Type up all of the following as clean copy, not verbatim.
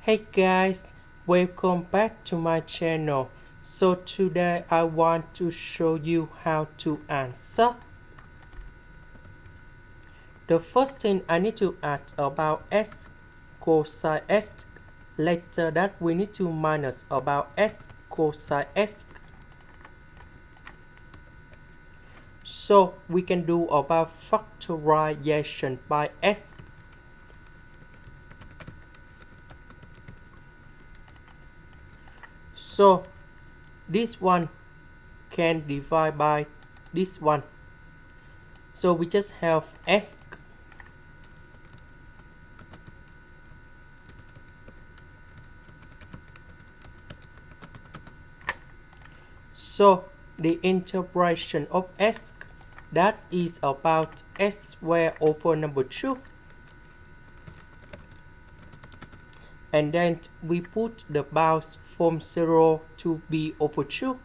Hey guys, welcome back to my channel. So today I want to show you how to answer. The first thing I need to add about s cosine s. Later that we need to minus about s cosine s. So we can do about factorization by s. So this one can divide by this one. So we just have s. So the integration of s, that is about s squared over number 2. And then we put the bounds from 0 to b over 2.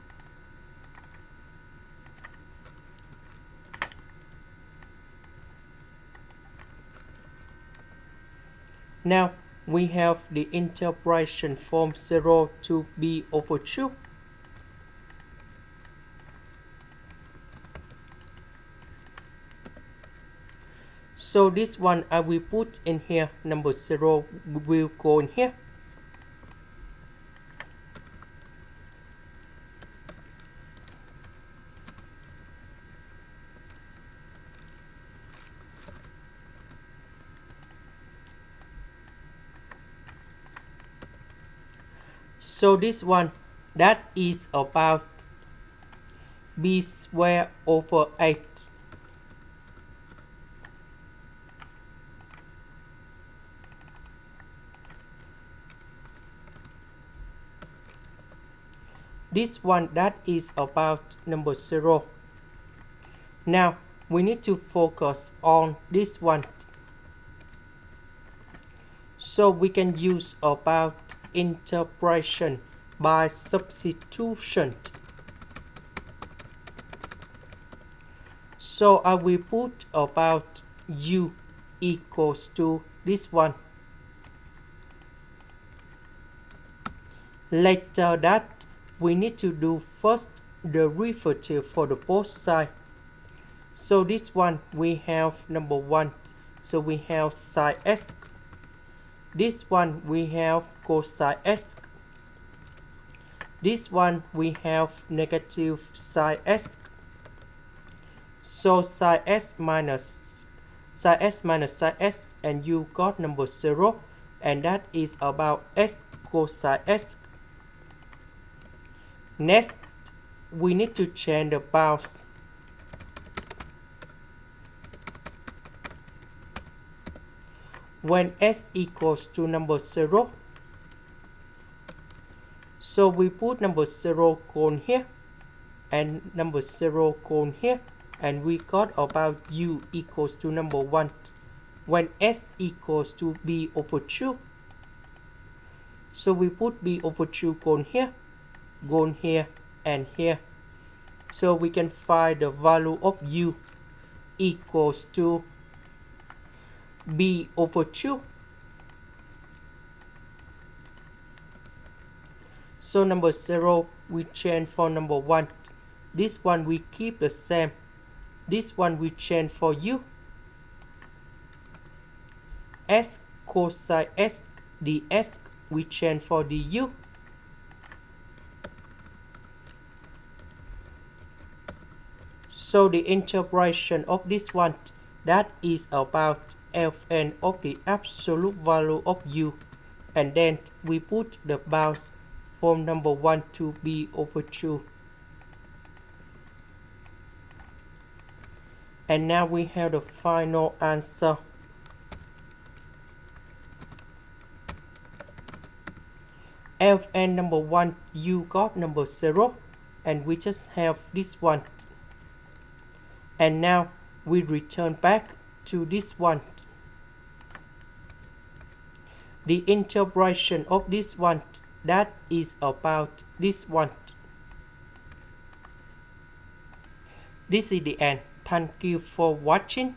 Now we have the integration from 0 to b over 2. So this one I will put in here, number 0 will go in here. So this one, that is about b squared over 8. This one, that is about number 0. Now we need to focus on this one. So we can use about integration by substitution. So I will put about u equals to this one. Later that we need to do first derivative for the both sides. So this one we have number 1. So we have sine s. This one we have cosine s. This one we have negative sine s. So sine s minus sine s, and you got number 0, and that is about s cosine s. Next, we need to change the bounds. When s equals to number 0, so we put number 0 cone here and number 0 cone here, and we got about u equals to number 1 when s equals to b over 2. So we put b over 2 cone here, and here. So we can find the value of u equals to b over 2. So number 0 we change for number 1. This one we keep the same. This one we change for u. S cosine s ds we change for du. So the integration of this one, that is about Fn of the absolute value of u, and then we put the bounds from number 1 to b over 2. And now we have the final answer. Fn number 1, you got number 0, and we just have this one. And now we return back to this one. The integration of this one, that is about this one. This is the end. Thank you for watching.